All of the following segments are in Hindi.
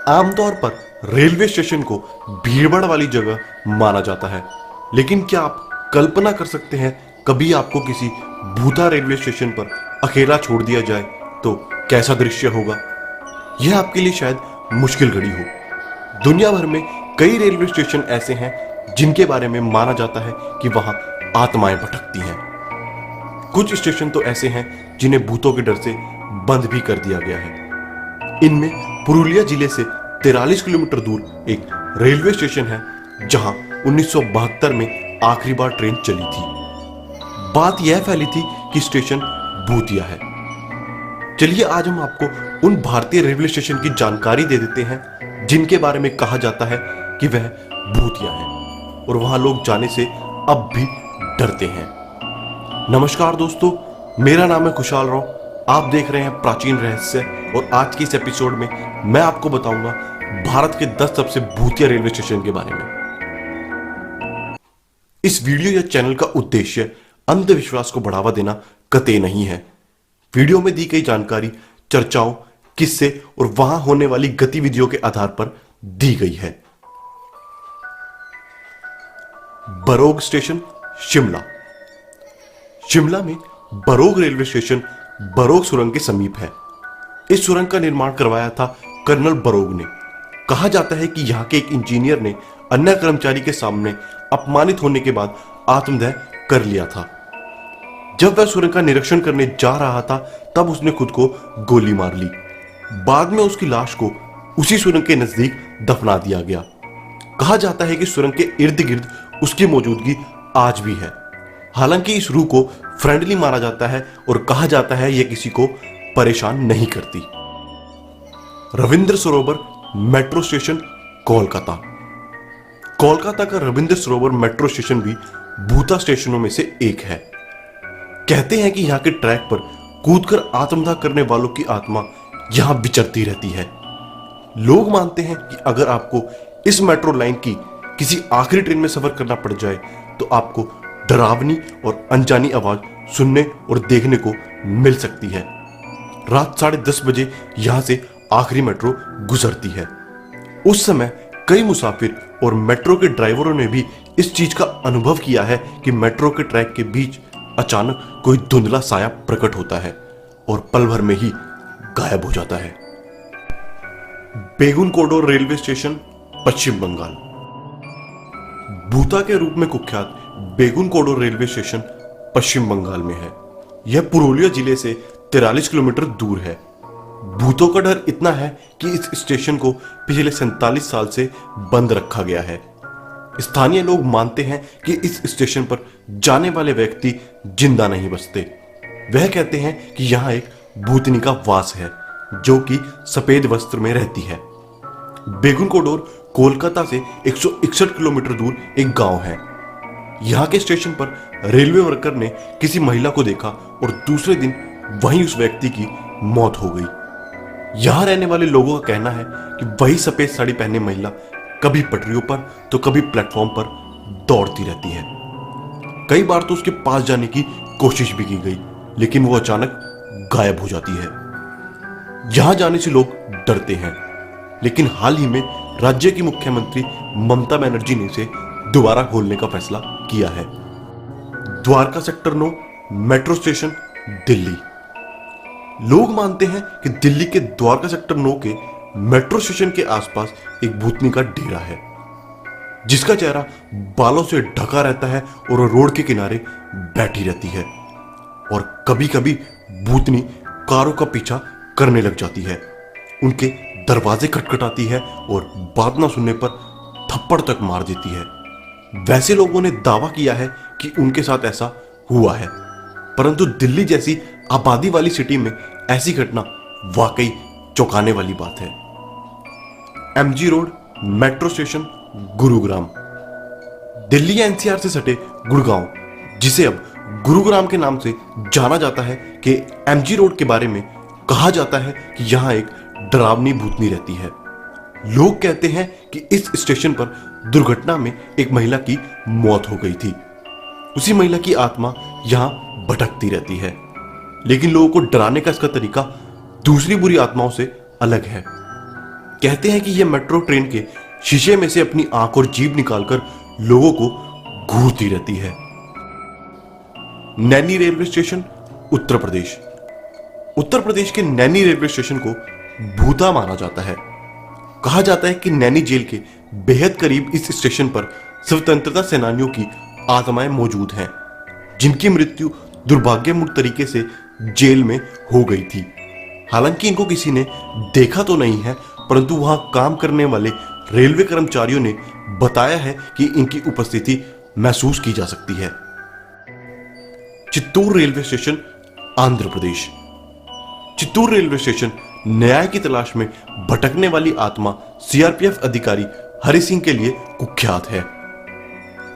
आमतौर पर रेलवे स्टेशन को भीड़भाड़ वाली जगह माना जाता है, लेकिन क्या आप कल्पना कर सकते हैं कभी आपको किसी भूता रेलवे स्टेशन पर अकेला छोड़ दिया जाए तो कैसा दृश्य होगा। यह आपके लिए शायद मुश्किल घड़ी हो। दुनिया भर में कई रेलवे स्टेशन ऐसे हैं जिनके बारे में माना जाता है कि वहां आत्माएं भटकती हैं। कुछ स्टेशन तो ऐसे हैं जिन्हें भूतों के डर से बंद भी कर दिया गया है। इनमें पुरुलिया जिले से 43 किलोमीटर दूर एक रेलवे स्टेशन है जहां 1972 में आखिरी बार ट्रेन चली थी। बात यह फैली थी कि स्टेशन भूतिया है। चलिए आज हम आपको उन भारतीय रेलवे स्टेशन की जानकारी दे देते हैं जिनके बारे में कहा जाता है कि वह भूतिया है और वहां लोग जाने से अब भी डरते हैं। नमस्कार दोस्तों, मेरा नाम है खुशहाल राव। आप देख रहे हैं प्राचीन रहस्य और आज के इस एपिसोड में मैं आपको बताऊंगा भारत के 10 सबसे भूतिया रेलवे स्टेशन के बारे में। इस वीडियो या चैनल का उद्देश्य अंधविश्वास को बढ़ावा देना कतई नहीं है। वीडियो में दी गई जानकारी चर्चाओं, किस्से और वहां होने वाली गतिविधियों के आधार पर दी गई है। बरोग स्टेशन, शिमला। शिमला में बरोग रेलवे स्टेशन बरोग सुरंग के समीप है। इस सुरंग का निर्माण करवाया था कर्नल बरोग ने। कहा जाता है कि यहां के एक इंजीनियर ने अन्य कर्मचारी के सामने अपमानित होने के बाद आत्मदह कर लिया था। जब वह सुरंग का निरीक्षण करने जा रहा था तब उसने खुद को गोली मार ली। बाद में उसकी लाश को उसी सुरंग के नजदीक दफना दिया गया। कहा जाता है कि सुरंग के इर्द गिर्द उसकी मौजूदगी आज भी है। हालांकि इस रूह को फ्रेंडली माना जाता है और कहा जाता है यह किसी को परेशान नहीं करती। रविंद्र सरोवर मेट्रो स्टेशन, कोलकाता। कोलकाता का रविंद्र सरोवर मेट्रो स्टेशन भी भूता स्टेशनों में से एक है। कहते हैं कि यहां के ट्रैक पर कूदकर आत्मदाह करने वालों की आत्मा यहां विचरती रहती है। लोग मानते हैं कि अगर आपको इस मेट्रो लाइन की किसी आखिरी ट्रेन में सफर करना पड़ जाए तो आपको डरावनी और अनजानी आवाज सुनने और देखने को मिल सकती है। रात 10:30 बजे यहां से आखिरी मेट्रो गुजरती है। उस समय कई मुसाफिर और मेट्रो के ड्राइवरों ने भी इस चीज का अनुभव किया है कि मेट्रो के ट्रैक के बीच अचानक कोई धुंधला साया प्रकट होता है और पल भर में ही गायब हो जाता है। बेगुन कोडोर रेलवे स्टेशन, पश्चिम बंगाल। भूता के रूप में कुख्यात बेगुन कोडोर रेलवे स्टेशन पश्चिम बंगाल में है। यह पुरुलिया जिले से 43 किलोमीटर दूर है। भूतों का डर इतना है कि इस स्टेशन को पिछले 47 साल से बंद रखा गया है। स्थानीय लोग मानते हैं कि इस स्टेशन पर जाने वाले व्यक्ति जिंदा नहीं बचते। वह कहते हैं कि यहां एक भूतनी का वास है जो कि सफेद वस्त्र में रहती है। बेगुन कोडोर कोलकाता से 161 किलोमीटर दूर एक गांव है। यहां के स्टेशन पर रेलवे वर्कर ने किसी महिला को देखा और दूसरे दिन वहीं उस व्यक्ति की मौत हो गई। यहां रहने वाले लोगों का कहना है कि वही सफेद साड़ी पहने महिला कभी पटरियों पर तो कभी प्लेटफॉर्म पर दौड़ती रहती है। कई बार तो उसके पास जाने की कोशिश भी की गई लेकिन वो अचानक गायब हो जाती है। यहां जाने से लोग डरते हैं, लेकिन हाल ही में राज्य की मुख्यमंत्री ममता बनर्जी ने इसे दोबारा खोलने का फैसला किया है। Dwarka sector 9 metro station, Delhi. लोग मानते हैं कि दिल्ली के द्वारका सेक्टर 9 के मेट्रो स्टेशन के आसपास एक भूतनी का डेरा है जिसका चेहरा बालों से ढका रहता है और वो रोड के किनारे बैठी रहती है और कभी कभी भूतनी कारों का पीछा करने लग जाती है। उनके दरवाजे खटखटाती है और बात ना सुनने पर थप्पड़ तक मार देती है। वैसे लोगों ने दावा किया है कि उनके साथ ऐसा हुआ है, परंतु दिल्ली जैसी आबादी वाली सिटी में ऐसी घटना वाकई चौंकाने वाली बात है। MG road metro station, Gurugram. Delhi NCR से सटे गुड़गांव, जिसे अब गुरुग्राम के नाम से जाना जाता है, कि एमजी रोड के बारे में कहा जाता है कि यहां एक डरावनी भूतनी रहती है। लोग कहते हैं कि इस स्टेशन पर दुर्घटना में एक महिला की मौत हो गई थी। उसी महिला की आत्मा यहां भटकती रहती है, लेकिन लोगों को डराने का इसका तरीका दूसरी बुरी आत्माओं से अलग है। कहते हैं कि यह मेट्रो ट्रेन के शीशे में से अपनी आंख और जीभ निकालकर लोगों को घूरती रहती है। Naini railway station, Uttar Pradesh. उत्तर प्रदेश के नैनी रेलवे स्टेशन को भूता माना जाता है। कहा जाता है कि नैनी जेल के बेहद करीब इस स्टेशन पर स्वतंत्रता सेनानियों की आत्माएं मौजूद हैं, जिनकी मृत्यु दुर्भाग्यपूर्ण तरीके से जेल में हो गई थी। हालांकि इनको किसी ने देखा तो नहीं है, परंतु वहां काम करने वाले रेलवे कर्मचारियों ने बताया है कि इनकी उपस्थिति महसूस की जा सकती है। Chittoor railway station, Andhra Pradesh. Chittoor railway station न्याय की तलाश में भटकने वाली आत्मा सीआरपीएफ अधिकारी हरि सिंह के लिए कुख्यात है।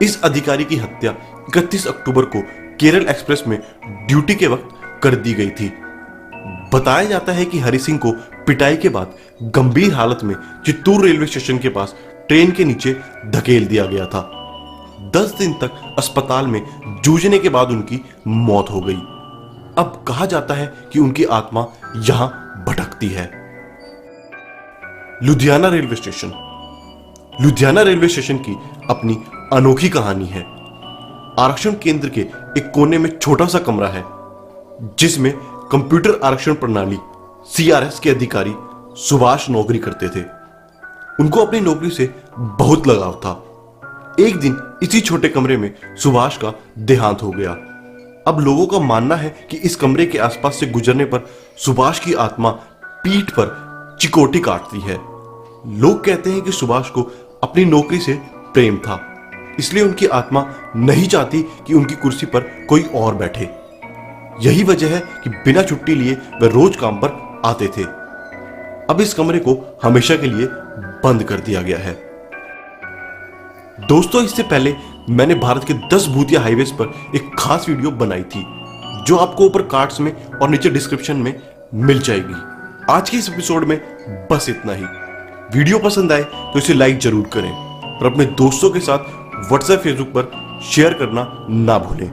इस अधिकारी की हत्या 31 अक्टूबर को केरल एक्सप्रेस में ड्यूटी के वक्त कर दी गई थी। बताया जाता है कि हरि सिंह को पिटाई के बाद गंभीर हालत में चित्तूर रेलवे स्टेशन के पास ट्रेन के नीचे धकेल दिया गया था। 10 दिन तक अस्पताल में जूझने के बाद उनकी मौत हो गई। अब कहा जाता है कि उनकी आत्मा यहां भटकती है। Ludhiana railway station. Ludhiana railway station की अपनी अनोखी कहानी है। आरक्षण केंद्र के एक कोने में छोटा सा कमरा है, जिसमें कंप्यूटर आरक्षण प्रणाली सीआरएस के अधिकारी सुभाष नौकरी करते थे। उनको अपनी नौकरी से बहुत लगाव था। एक दिन इसी छोटे कमरे में सुभाष का देहांत हो गया। अब लोगों का मानना है कि इस कमरे के आसपास से गुजरने पर सुभाष की आत्मा पीठ पर चिकोटी काटती है। लोग कहते हैं कि सुभाष को अपनी नौकरी से प्रेम था, इसलिए उनकी आत्मा नहीं चाहती कि उनकी कुर्सी पर कोई और बैठे। यही वजह है कि बिना छुट्टी लिए वे रोज काम पर आते थे। अब इस कमरे को हमेशा के लिए बंद कर दिया गया है। दोस्तों, इससे पहले मैंने भारत के 10 भूतिया हाईवेज पर एक खास वीडियो बनाई थी, जो आपको ऊपर कार्ड्स में और नीचे डिस्क्रिप्शन में मिल जाएगी। आज के इस एपिसोड में बस इतना ही। वीडियो पसंद आए तो इसे लाइक जरूर करें और अपने दोस्तों के साथ व्हाट्सएप, फेसबुक पर शेयर करना ना भूलें।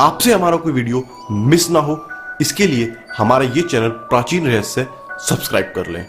आपसे हमारा कोई वीडियो मिस ना हो, इसके लिए हमारा ये चैनल प्राचीन रहस्य सब्सक्राइब कर लें।